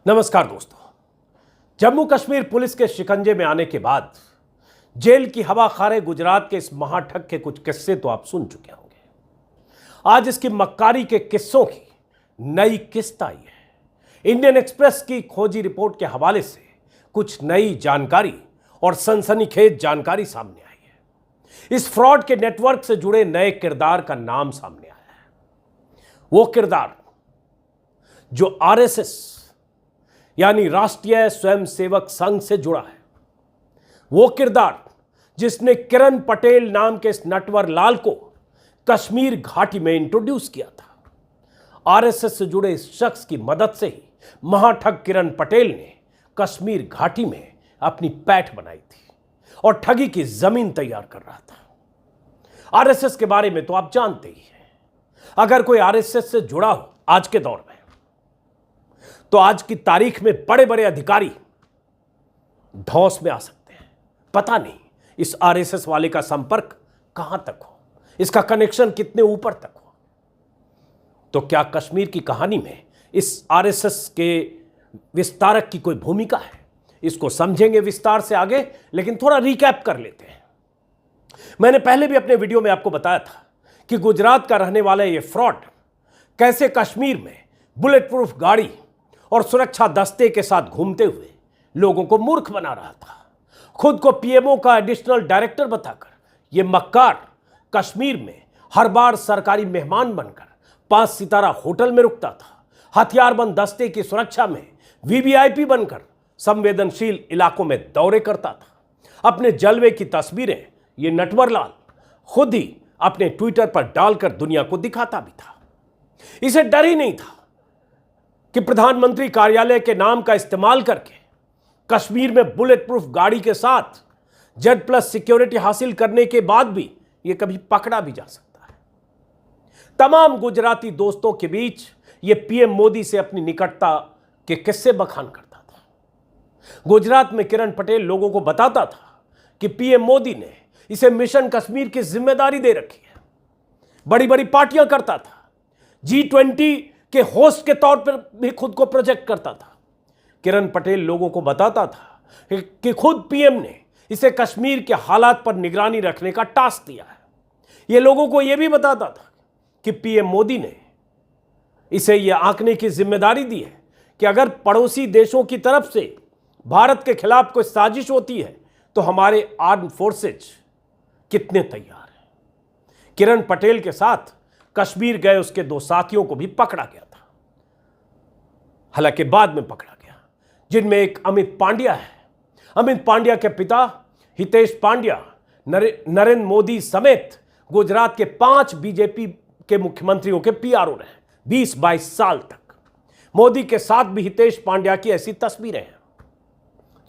नमस्कार दोस्तों। जम्मू कश्मीर पुलिस के शिकंजे में आने के बाद जेल की हवा खा रहे गुजरात के इस महाठग के कुछ किस्से तो आप सुन चुके होंगे। आज इसकी मक्कारी के किस्सों की नई किस्त आई है। इंडियन एक्सप्रेस की खोजी रिपोर्ट के हवाले से कुछ नई जानकारी और सनसनीखेज जानकारी सामने आई है। इस फ्रॉड के नेटवर्क से जुड़े नए किरदार का नाम सामने आया है। वो किरदार जो आरएसएस यानी राष्ट्रीय स्वयंसेवक संघ से जुड़ा है, वो किरदार जिसने किरण पटेल नाम के इस नटवर लाल को कश्मीर घाटी में इंट्रोड्यूस किया था। आरएसएस से जुड़े इस शख्स की मदद से ही महाठग किरण पटेल ने कश्मीर घाटी में अपनी पैठ बनाई थी और ठगी की जमीन तैयार कर रहा था। आरएसएस के बारे में तो आप जानते ही हैं। अगर कोई आरएसएस से जुड़ा हो आज के दौर में, तो आज की तारीख में बड़े बड़े अधिकारी धौंस में आ सकते हैं। पता नहीं इस आरएसएस वाले का संपर्क कहां तक हो, इसका कनेक्शन कितने ऊपर तक हो। तो क्या कश्मीर की कहानी में इस आरएसएस के विस्तारक की कोई भूमिका है? इसको समझेंगे विस्तार से आगे, लेकिन थोड़ा रिकैप कर लेते हैं। मैंने पहले भी अपने वीडियो में आपको बताया था कि गुजरात का रहने वाला यह फ्रॉड कैसे कश्मीर में बुलेट प्रूफ गाड़ी और सुरक्षा दस्ते के साथ घूमते हुए लोगों को मूर्ख बना रहा था। खुद को पीएमओ का एडिशनल डायरेक्टर बताकर यह मक्कार कश्मीर में हर बार सरकारी मेहमान बनकर 5 सितारा होटल में रुकता था। हथियारबंद दस्ते की सुरक्षा में वीवीआईपी बनकर संवेदनशील इलाकों में दौरे करता था। अपने जलवे की तस्वीरें ये नटवर लाल खुद ही अपने ट्विटर पर डालकर दुनिया को दिखाता भी था। इसे डर ही नहीं था कि प्रधानमंत्री कार्यालय के नाम का इस्तेमाल करके कश्मीर में बुलेट प्रूफ गाड़ी के साथ Z+ सिक्योरिटी हासिल करने के बाद भी यह कभी पकड़ा भी जा सकता है। तमाम गुजराती दोस्तों के बीच यह पीएम मोदी से अपनी निकटता के किस्से बखान करता था। गुजरात में किरण पटेल लोगों को बताता था कि पीएम मोदी ने इसे मिशन कश्मीर की जिम्मेदारी दे रखी है। बड़ी बड़ी पार्टियां करता था। G20 के होस्ट के तौर पर भी खुद को प्रोजेक्ट करता था। किरण पटेल लोगों को बताता था कि खुद पीएम ने इसे कश्मीर के हालात पर निगरानी रखने का टास्क दिया है। यह लोगों को यह भी बताता था कि पीएम मोदी ने इसे यह आंकने की जिम्मेदारी दी है कि अगर पड़ोसी देशों की तरफ से भारत के खिलाफ कोई साजिश होती है तो हमारे आर्म फोर्सेज कितने तैयार हैं। किरण पटेल के साथ कश्मीर गए उसके 2 साथियों को भी पकड़ा गया था, हालांकि बाद में पकड़ा गया, जिनमें एक अमित पांड्या है। अमित पांड्या के पिता हितेश पांड्या नरेंद्र मोदी समेत गुजरात के 5 बीजेपी के मुख्यमंत्रियों के पीआरओ रहे 20-22 साल तक। मोदी के साथ भी हितेश पांड्या की ऐसी तस्वीरें हैं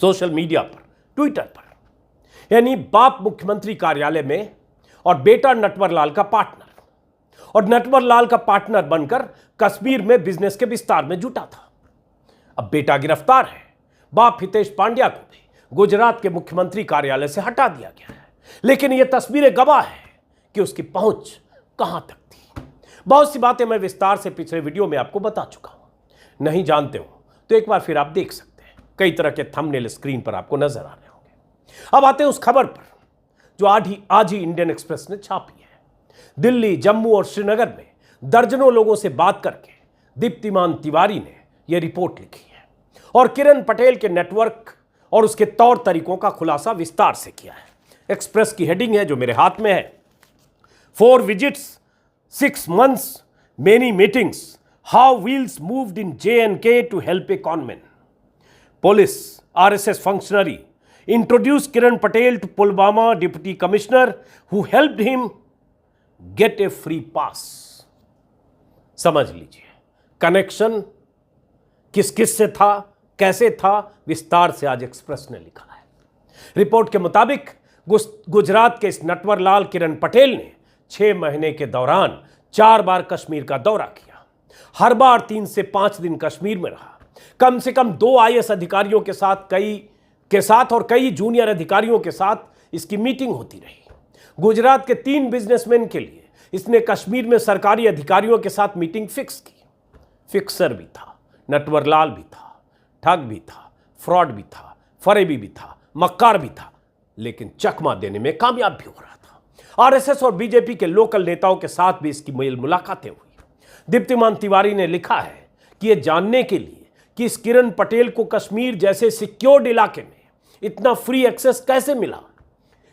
सोशल मीडिया पर, ट्विटर पर। यानी बाप मुख्यमंत्री कार्यालय में और बेटा नटवर लाल का पार्टनर, और नटवर लाल का पार्टनर बनकर कश्मीर में बिजनेस के विस्तार में जुटा था। अब बेटा गिरफ्तार है। बाप हितेश पांड्या को भी गुजरात के मुख्यमंत्री कार्यालय से हटा दिया गया है, लेकिन यह तस्वीरें गवाह है कि उसकी पहुंच कहां तक थी। बहुत सी बातें मैं विस्तार से पिछले वीडियो में आपको बता चुका हूं। नहीं जानते हो तो एक बार फिर आप देख सकते हैं। कई तरह के थंबनेल स्क्रीन पर आपको नजर आ रहे होंगे। अब आते हैं उस खबर पर जो आज ही इंडियन एक्सप्रेस ने छापी है। दिल्ली, जम्मू और श्रीनगर में दर्जनों लोगों से बात करके दीप्तिमान तिवारी ने यह रिपोर्ट लिखी है और किरण पटेल के नेटवर्क और उसके तौर तरीकों का खुलासा विस्तार से किया है। एक्सप्रेस की हेडिंग है जो मेरे हाथ में है, 4 visits, 6 months, many meetings, how wheels moved in J&K to help a conman. Police, RSS functionary introduced Kiran Patel to Pulwama Deputy Commissioner who helped him get a free pass. समझ लीजिए connection किस किस से था, कैसे था, विस्तार से आज एक्सप्रेस ने लिखा है। रिपोर्ट के मुताबिक गुजरात के इस नटवर लाल किरण पटेल ने 6 महीने के दौरान 4 बार कश्मीर का दौरा किया। हर बार 3 से 5 दिन कश्मीर में रहा। कम से कम 2 आईएएस अधिकारियों के साथ और कई जूनियर अधिकारियों के साथ इसकी मीटिंग होती रही। गुजरात के 3 बिजनेसमैन के लिए इसने कश्मीर में सरकारी अधिकारियों के साथ मीटिंग फिक्स की। फिक्सर भी था, नटवर लाल भी था, ठग भी था, फ्रॉड भी था, फरेबी भी था, मक्कार भी था, लेकिन चकमा देने में कामयाब भी हो रहा था। आरएसएस और बीजेपी के लोकल नेताओं के साथ भी इसकी मेल मुलाकातें हुई। दीप्तिमान तिवारी ने लिखा है कि यह जानने के लिए कि इस किरण पटेल को कश्मीर जैसे सिक्योर्ड इलाके में इतना फ्री एक्सेस कैसे मिला,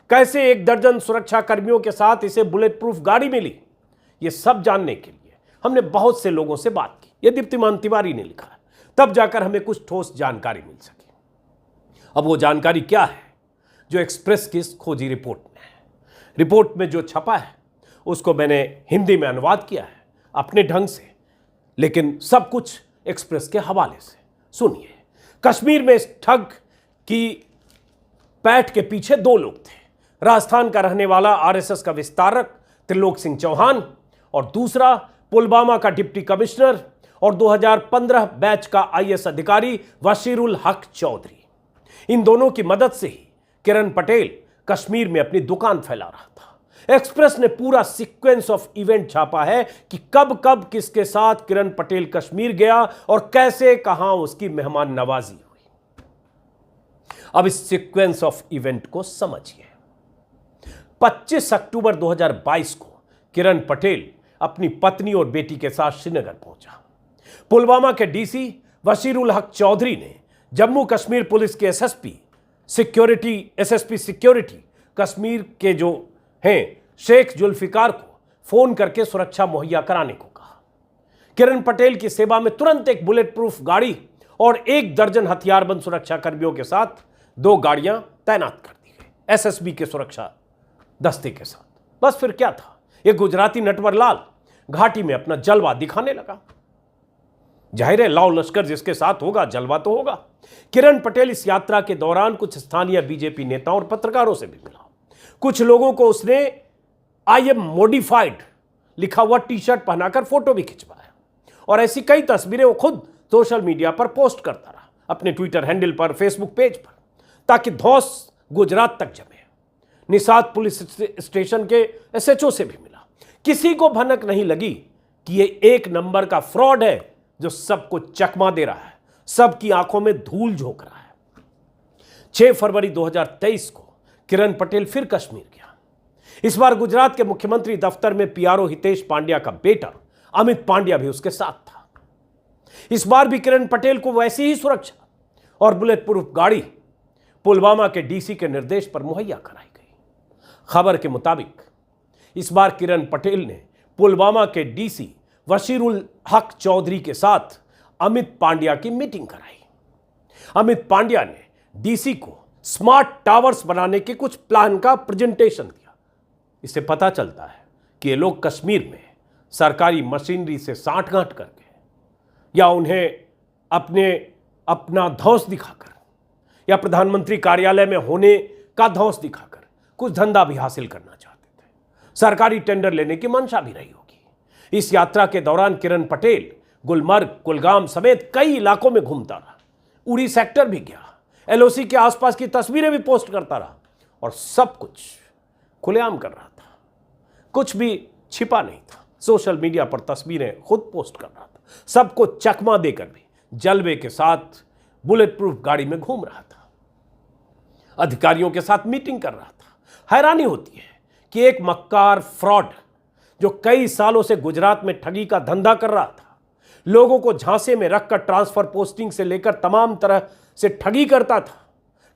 कैसे 1 दर्जन सुरक्षा कर्मियों के साथ इसे बुलेट प्रूफ गाड़ी मिली, यह सब जानने के लिए हमने बहुत से लोगों से बात की। यह दीप्तिमान तिवारी ने लिखा है। तब जाकर हमें कुछ ठोस जानकारी मिल सकी। अब वो जानकारी क्या है जो एक्सप्रेस की इस खोजी रिपोर्ट में है। रिपोर्ट में जो छपा है उसको मैंने हिंदी में अनुवाद किया है अपने ढंग से, लेकिन सब कुछ एक्सप्रेस के हवाले से। सुनिए। कश्मीर में इस ठग की पैठ के पीछे 2 लोग थे। राजस्थान का रहने वाला आरएसएस का विस्तारक त्रिलोक सिंह चौहान और दूसरा पुलवामा का डिप्टी कमिश्नर और 2015 बैच का आईएएस अधिकारी वशीरुल हक चौधरी। इन दोनों की मदद से ही किरण पटेल कश्मीर में अपनी दुकान फैला रहा था। एक्सप्रेस ने पूरा सीक्वेंस ऑफ इवेंट छापा है कि कब कब किसके साथ किरण पटेल कश्मीर गया और कैसे कहां उसकी मेहमान नवाजी हुई। अब इस सीक्वेंस ऑफ इवेंट को समझिए। 25 अक्टूबर 2022 को किरण पटेल अपनी पत्नी और बेटी के साथ श्रीनगर पहुंचा। पुलवामा के डीसी वशीरुल हक चौधरी ने जम्मू कश्मीर पुलिस के एसएसपी सिक्योरिटी कश्मीर के जो हैं शेख जुल्फिकार को फोन करके सुरक्षा मुहैया कराने को कहा। किरण पटेल की सेवा में तुरंत एक बुलेट प्रूफ गाड़ी और 1 दर्जन हथियारबंद सुरक्षा कर्मियों के साथ 2 गाड़ियां तैनात कर दी गई एसएसबी के सुरक्षा दस्ते के साथ। बस फिर क्या था, ये गुजराती नटवर लाल घाटी में अपना जलवा दिखाने लगा। जाहिर है लाओ लश्कर जिसके साथ होगा जलवा तो होगा। किरण पटेल इस यात्रा के दौरान कुछ स्थानीय बीजेपी नेताओं और पत्रकारों से भी मिला। कुछ लोगों को उसने आई एम मॉडिफाइड लिखा हुआ टी-शर्ट पहनाकर फोटो भी खिंचवाया और ऐसी कई तस्वीरें वो खुद सोशल मीडिया पर पोस्ट करता रहा, अपने ट्विटर हैंडल पर, फेसबुक पेज पर, ताकि धौंस गुजरात तक जमे। निसाद पुलिस स्टेशन के एसएचओ से भी मिला। किसी को भनक नहीं लगी कि ये 1 नंबर का फ्रॉड है जो सबको चकमा दे रहा है, सबकी आंखों में धूल झोंक रहा है। 6 फरवरी 2023 को किरण पटेल फिर कश्मीर गया। इस बार गुजरात के मुख्यमंत्री दफ्तर में पीआरओ हितेश पांड्या का बेटा अमित पांड्या भी उसके साथ था। इस बार भी किरण पटेल को वैसी ही सुरक्षा और बुलेट प्रूफ गाड़ी पुलवामा के डीसी के निर्देश पर मुहैया कराई गई। खबर के मुताबिक इस बार किरण पटेल ने पुलवामा के डीसी वशीरुल हक चौधरी के साथ अमित पांड्या की मीटिंग कराई। अमित पांड्या ने डीसी को स्मार्ट टावर्स बनाने के कुछ प्लान का प्रेजेंटेशन दिया। इससे पता चलता है कि ये लोग कश्मीर में सरकारी मशीनरी से सांठगांठ करके या उन्हें अपना धौंस दिखाकर या प्रधानमंत्री कार्यालय में होने का धौंस दिखाकर कुछ धंधा भी हासिल करना चाहते थे। सरकारी टेंडर लेने की मंशा भी रही होगी। इस यात्रा के दौरान किरण पटेल गुलमर्ग, कुलगाम समेत कई इलाकों में घूमता रहा। उड़ी सेक्टर भी गया, एलओसी के आसपास की तस्वीरें भी पोस्ट करता रहा और सब कुछ खुलेआम कर रहा था। कुछ भी छिपा नहीं था। सोशल मीडिया पर तस्वीरें खुद पोस्ट कर रहा था। सबको चकमा देकर भी जलवे के साथ बुलेट प्रूफ गाड़ी में घूम रहा था। अधिकारियों के साथ मीटिंग कर रहा था। हैरानी होती है कि एक मक्कार फ्रॉड जो कई सालों से गुजरात में ठगी का धंधा कर रहा था, लोगों को झांसे में रखकर ट्रांसफर पोस्टिंग से लेकर तमाम तरह से ठगी करता था।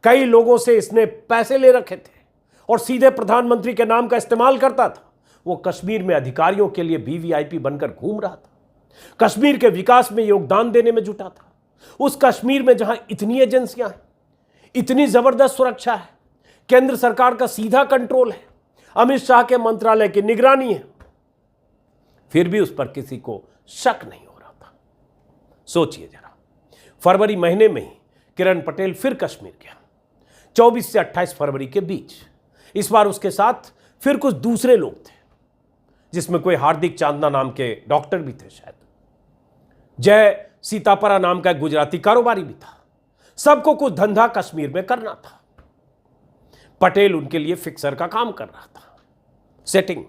कई लोगों से इसने पैसे ले रखे थे और सीधे प्रधानमंत्री के नाम का इस्तेमाल करता था। वो कश्मीर में अधिकारियों के लिए वीवीआईपी बनकर घूम रहा था। कश्मीर के विकास में योगदान देने में जुटा था। उस कश्मीर में जहां इतनी एजेंसियां हैं, इतनी जबरदस्त सुरक्षा है, केंद्र सरकार का सीधा कंट्रोल है, अमित शाह के मंत्रालय की निगरानी है, फिर भी उस पर किसी को शक नहीं हो रहा था। सोचिए जरा, फरवरी महीने में ही किरण पटेल फिर कश्मीर गया, 24 से 28 फरवरी के बीच। इस बार उसके साथ फिर कुछ दूसरे लोग थे, जिसमें कोई हार्दिक चांदना नाम के डॉक्टर भी थे, शायद जय सीतापरा नाम का एक गुजराती कारोबारी भी था। सबको कुछ धंधा कश्मीर में करना था। पटेल उनके लिए फिक्सर का काम कर रहा था, सेटिंग।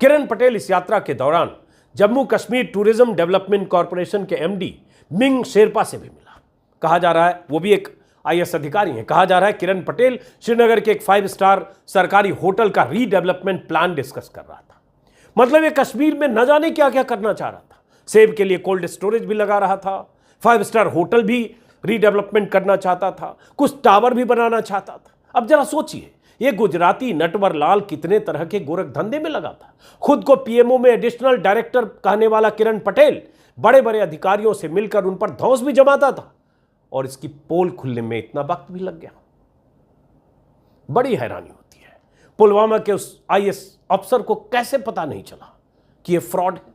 किरण पटेल इस यात्रा के दौरान Jammu Kashmir tourism development corporation के एमडी मिंग शेरपा से भी मिला। कहा जा रहा है, वो भी एक आईएएस अधिकारी हैं, कहा जा रहा है किरण पटेल श्रीनगर के एक 5 स्टार सरकारी होटल का रीडेवलपमेंट प्लान डिस्कस कर रहा था। मतलब ये कश्मीर में न जाने क्या क्या करना चाह रहा था। सेब के लिए कोल्ड स्टोरेज भी लगा रहा था, 5 स्टार होटल भी रीडेवलपमेंट करना चाहता था, कुछ टावर भी बनाना चाहता था। अब जरा सोचिए, ये गुजराती नटवर लाल कितने तरह के गोरख धंधे में लगा था। खुद को पीएमओ में एडिशनल डायरेक्टर कहने वाला किरण पटेल बड़े बड़े अधिकारियों से मिलकर उन पर धौंस भी जमाता था, और इसकी पोल खुलने में इतना वक्त भी लग गया। बड़ी हैरानी होती है, पुलवामा के उस आईएएस अफसर को कैसे पता नहीं चला कि यह फ्रॉड है,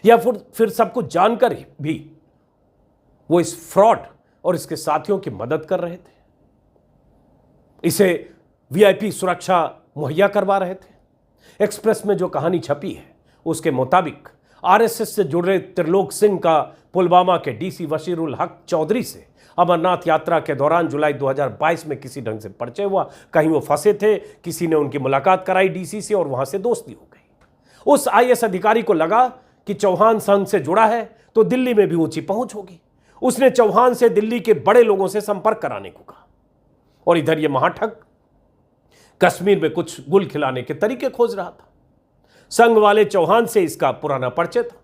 या फिर सब कुछ जानकर भी वो इस फ्रॉड और इसके साथियों की मदद कर रहे थे, इसे वीआईपी सुरक्षा मुहैया करवा रहे थे। एक्सप्रेस में जो कहानी छपी है उसके मुताबिक आरएसएस से जुड़े त्रिलोक सिंह का पुलवामा के डीसी वशीरुल हक चौधरी से अमरनाथ यात्रा के दौरान जुलाई 2022 में किसी ढंग से परिचय हुआ। कहीं वो फंसे थे, किसी ने उनकी मुलाकात कराई डीसी से और वहां से दोस्ती हो गई। उस आईएएस अधिकारी को लगा कि चौहान संघ से जुड़ा है तो दिल्ली में भी ऊंची पहुंच होगी। उसने चौहान से दिल्ली के बड़े लोगों से संपर्क कराने को कहा, और इधर ये महाठग कश्मीर में कुछ गुल खिलाने के तरीके खोज रहा था। संघ वाले चौहान से इसका पुराना परिचय था।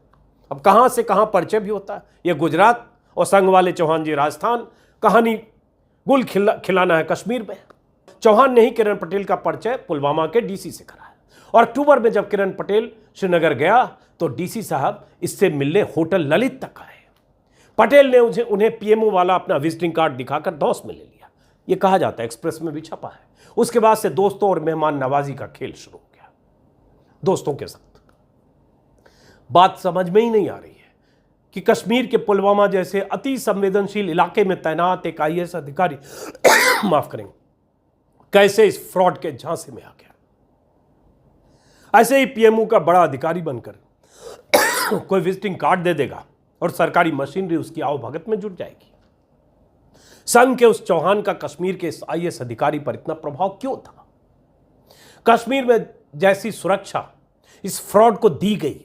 अब कहां से कहां परिचय भी होता है। यह गुजरात और संघ वाले चौहान जी राजस्थान, कहानी गुल खिलाना है कश्मीर में। चौहान ने ही किरण पटेल का परिचय पुलवामा के डीसी से कराया, और अक्टूबर में जब किरण पटेल श्रीनगर गया तो डीसी साहब इससे मिलने होटल ललित तक आए। पटेल ने उन्हें पीएमओ वाला अपना विजिटिंग कार्ड दिखाकर धौंस में ले लिया। यह कहा जाता है, एक्सप्रेस में भी छपा है। उसके बाद से दोस्तों और मेहमान नवाजी का खेल शुरू हो गया दोस्तों के साथ। बात समझ में ही नहीं आ रही है कि कश्मीर के पुलवामा जैसे अति संवेदनशील इलाके में तैनात एक आईएएस अधिकारी माफ करेंगे, कैसे इस फ्रॉड के झांसे में आ गया। ऐसे ही पीएमओ का बड़ा अधिकारी बनकर कोई विजिटिंग कार्ड दे देगा और सरकारी मशीनरी उसकी आवभगत में जुट जाएगी। संघ के उस चौहान का कश्मीर के इस आईएएस अधिकारी पर इतना प्रभाव क्यों था? कश्मीर में जैसी सुरक्षा इस फ्रॉड को दी गई,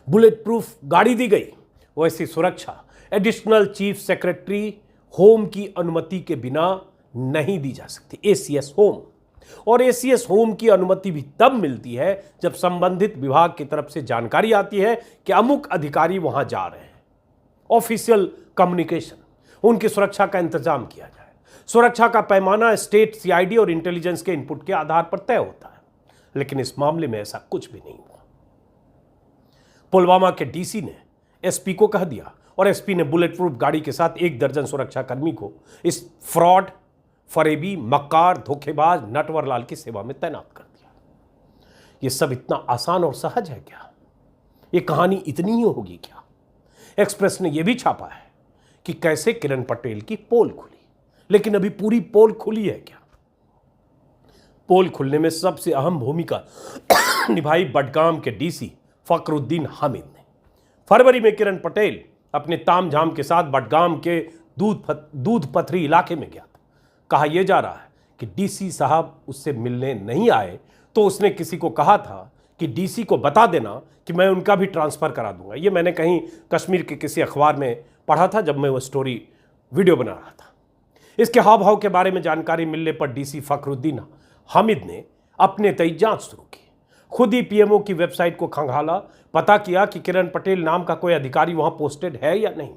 बुलेट प्रूफ गाड़ी दी गई, वैसी सुरक्षा एडिशनल चीफ सेक्रेटरी होम की अनुमति के बिना नहीं दी जा सकती। एसीएस होम, और एसीएस होम की अनुमति भी तब मिलती है जब संबंधित विभाग की तरफ से जानकारी आती है कि अमुक अधिकारी वहां जा रहे हैं। ऑफिशियल कम्युनिकेशन, उनकी सुरक्षा का इंतजाम किया जाए। सुरक्षा का पैमाना स्टेट सीआईडी और इंटेलिजेंस के इनपुट के आधार पर तय होता है, लेकिन इस मामले में ऐसा कुछ भी नहीं हुआ। पुलवामा के डीसी ने एसपी को कह दिया, और एसपी ने बुलेट प्रूफ गाड़ी के साथ 1 दर्जन सुरक्षाकर्मी को इस फ्रॉड, फरेबी, मक्कार, धोखेबाज नटवरलाल की सेवा में तैनात कर दिया। यह सब इतना आसान और सहज है क्या? यह कहानी इतनी ही होगी क्या? एक्सप्रेस ने यह भी छापा है कि कैसे किरण पटेल की पोल खुली, लेकिन अभी पूरी पोल खुली है क्या? पोल खुलने में सबसे अहम भूमिका निभाई बडगाम के डीसी फखरुद्दीन हामिद ने। फरवरी में किरण पटेल अपने तामझाम के साथ बडगाम के दूध पथरी इलाके में गया था। कहा यह जा रहा है कि डीसी साहब उससे मिलने नहीं आए तो उसने किसी को कहा था कि डीसी को बता देना कि मैं उनका भी ट्रांसफ़र करा दूंगा। ये मैंने कहीं कश्मीर के किसी अखबार में पढ़ा था जब मैं वो स्टोरी वीडियो बना रहा था। इसके हाव भाव के बारे में जानकारी मिलने पर डीसी फखरुद्दीन हामिद ने अपने तय जांच शुरू की। खुद ही पीएमओ की वेबसाइट को खंगाला, पता किया कि किरण पटेल नाम का कोई अधिकारी वहां पोस्टेड है या नहीं,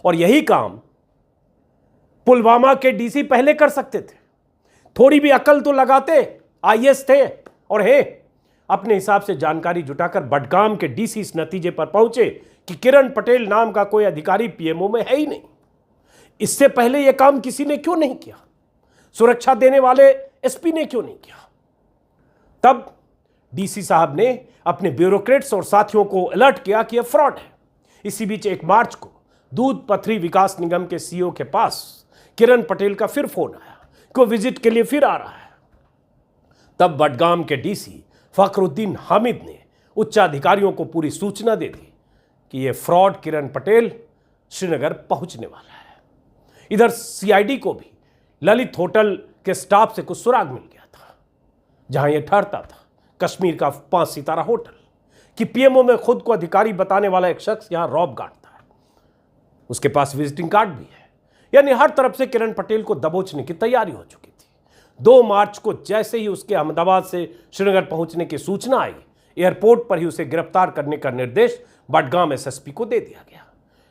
और यही काम पुलवामा के डीसी पहले कर सकते थे। थोड़ी भी अकल तो लगाते, आईएएस थे और है। अपने हिसाब से जानकारी जुटाकर बडगाम के डीसी इस नतीजे पर पहुंचे कि किरण पटेल नाम का कोई अधिकारी पीएमओ में है ही नहीं। इससे पहले यह काम किसी ने क्यों नहीं किया? सुरक्षा देने वाले एसपी ने क्यों नहीं किया? तब डीसी साहब ने अपने ब्यूरोक्रेट्स और साथियों को अलर्ट किया कि यह फ्रॉड है। इसी बीच 1 मार्च को दूध पथरी विकास निगम के सीईओ के पास किरण पटेल का फिर फोन आया कि वो विजिट के लिए फिर आ रहा है। तब बडगाम के डीसी फखरुद्दीन हामिद ने उच्चाधिकारियों को पूरी सूचना दे दी कि यह फ्रॉड किरण पटेल श्रीनगर पहुंचने वाला है। इधर सीआईडी को भी ललित होटल के स्टाफ से कुछ सुराग मिल गया था, जहां यह ठहरता था, कश्मीर का 5 सितारा होटल, कि पीएमओ में खुद को अधिकारी बताने वाला एक शख्स यहां रौब गाड़ता है। उसके पास विजिटिंग कार्ड भी है। यानी हर तरफ से किरण पटेल को दबोचने की तैयारी हो चुकी थी। 2 मार्च को जैसे ही उसके अहमदाबाद से श्रीनगर पहुंचने की सूचना आई, एयरपोर्ट पर ही उसे गिरफ्तार करने का निर्देश बडगाम एसएसपी को दे दिया गया।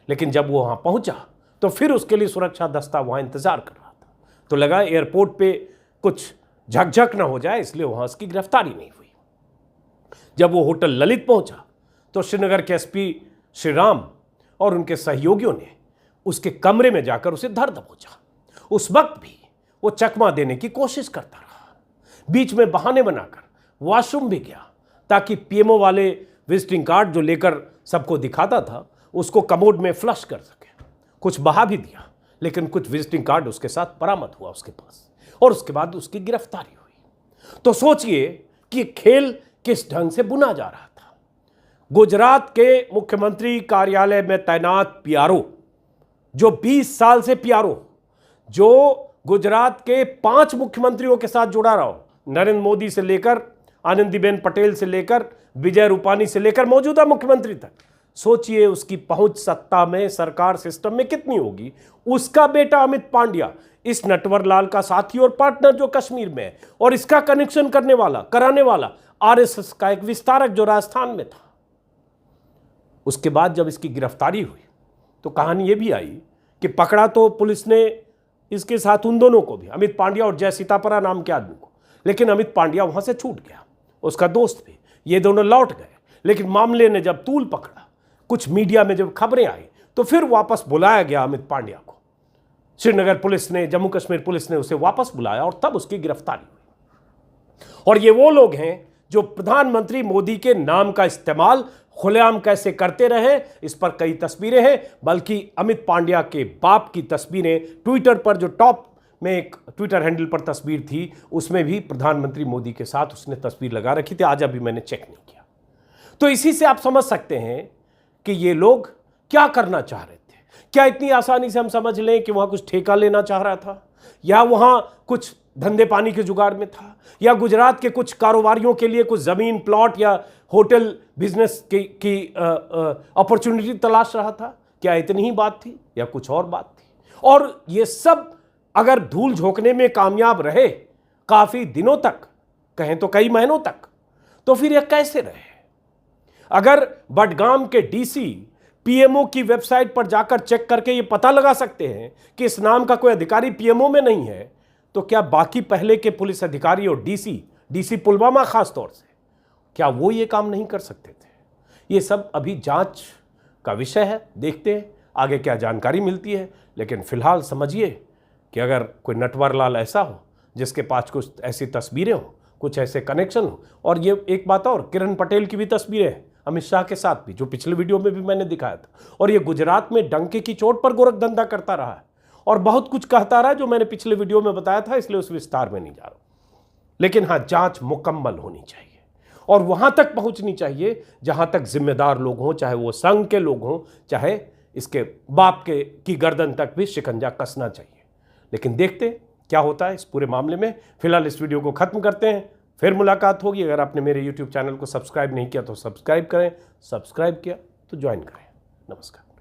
लेकिन जब वो वहां पहुंचा तो फिर उसके लिए सुरक्षा दस्ता वहां इंतजार कर रहा था। तो लगा एयरपोर्ट पे कुछ झकझक ना हो जाए, इसलिए वहां उसकी गिरफ्तारी नहीं हुई। जब वो होटल ललित पहुंचा तो श्रीनगर के एसपी श्रीराम और उनके सहयोगियों ने उसके कमरे में जाकर उसे धर दबोचा। उस वक्त भी वो चकमा देने की कोशिश करता रहा। बीच में बहाने बनाकर वॉशरूम भी गया ताकि पीएमओ वाले विजिटिंग कार्ड जो लेकर सबको दिखाता था उसको कमोड में फ्लश कर सके। कुछ बहा भी दिया, लेकिन कुछ विजिटिंग कार्ड उसके साथ बरामद हुआ उसके पास, और उसके बाद उसकी गिरफ्तारी हुई। तो सोचिए कि खेल किस ढंग से बुना जा रहा था। गुजरात के मुख्यमंत्री कार्यालय में तैनात पीआरओ, जो 20 साल से पीआरओ, जो गुजरात के 5 मुख्यमंत्रियों के साथ जुड़ा रहा हो, नरेंद्र मोदी से लेकर आनंदीबेन पटेल से लेकर विजय रूपानी से लेकर मौजूदा मुख्यमंत्री तक, सोचिए उसकी पहुंच सत्ता में, सरकार सिस्टम में कितनी होगी। उसका बेटा अमित पांड्या, इस नटवर लाल का साथी और पार्टनर जो कश्मीर में है, और इसका कनेक्शन कराने वाला आरएसएस का एक विस्तारक जो राजस्थान में था। उसके बाद जब इसकी गिरफ्तारी हुई तो कहानी यह भी आई कि पकड़ा तो पुलिस ने इसके साथ उन दोनों को भी, अमित पांड्या और जय सीतापरा नाम के आदमी को, लेकिन अमित पांड्या वहां से छूट गया, उसका दोस्त भी, ये दोनों लौट गए। लेकिन मामले ने जब तूल पकड़ा, कुछ मीडिया में जब खबरें आई, तो फिर वापस बुलाया गया अमित पांड्या को। श्रीनगर पुलिस ने, जम्मू कश्मीर पुलिस ने उसे वापस बुलाया और तब उसकी गिरफ्तारी हुई। और ये वो लोग हैं जो प्रधानमंत्री मोदी के नाम का इस्तेमाल खुलेआम कैसे करते रहे, इस पर कई तस्वीरें हैं। बल्कि अमित पांड्या के बाप की तस्वीरें ट्विटर पर, जो टॉप में एक ट्विटर हैंडल पर तस्वीर थी, उसमें भी प्रधानमंत्री मोदी के साथ उसने तस्वीर लगा रखी थी। आज अभी मैंने चेक नहीं किया। तो इसी से आप समझ सकते हैं कि ये लोग क्या करना चाह रहे थे। क्या इतनी आसानी से हम समझ लें कि वहां कुछ ठेका लेना चाह रहा था, या वहां कुछ धंधे पानी के जुगाड़ में था, या गुजरात के कुछ कारोबारियों के लिए कुछ जमीन, प्लॉट या होटल बिजनेस की अपॉर्चुनिटी तलाश रहा था? क्या इतनी ही बात थी या कुछ और बात थी? और ये सब अगर धूल झोंकने में कामयाब रहे काफी दिनों तक, कहें तो कई महीनों तक, तो फिर यह कैसे रहे? अगर बडगाम के डीसी पीएमओ की वेबसाइट पर जाकर चेक करके ये पता लगा सकते हैं कि इस नाम का कोई अधिकारी पीएमओ में नहीं है, तो क्या बाकी पहले के पुलिस अधिकारी और डीसी पुलवामा खास तौर से, क्या वो ये काम नहीं कर सकते थे? ये सब अभी जांच का विषय है। देखते हैं आगे क्या जानकारी मिलती है। लेकिन फिलहाल समझिए कि अगर कोई नटवर लाल ऐसा हो जिसके पास कुछ ऐसी तस्वीरें हो, कुछ ऐसे कनेक्शन हो, और ये एक बात और, किरण पटेल की भी तस्वीरें हैं अमित शाह के साथ भी, जो पिछले वीडियो में भी मैंने दिखाया था। और ये गुजरात में डंके की चोट पर गोरख धंधा करता रहा है और बहुत कुछ कहता रहा, जो मैंने पिछले वीडियो में बताया था, इसलिए उस विस्तार में नहीं जा रहा। लेकिन हाँ, जांच मुकम्मल होनी चाहिए और वहां तक पहुंचनी चाहिए जहां तक जिम्मेदार लोग हों, चाहे वो संघ के लोग हों, चाहे इसके बाप की गर्दन तक भी शिकंजा कसना चाहिए। लेकिन देखते क्या होता है इस पूरे मामले में। फिलहाल इस वीडियो को खत्म करते हैं, फिर मुलाकात होगी। अगर आपने मेरे YouTube चैनल को सब्सक्राइब नहीं किया तो सब्सक्राइब करें, सब्सक्राइब किया तो ज्वाइन करें। नमस्कार।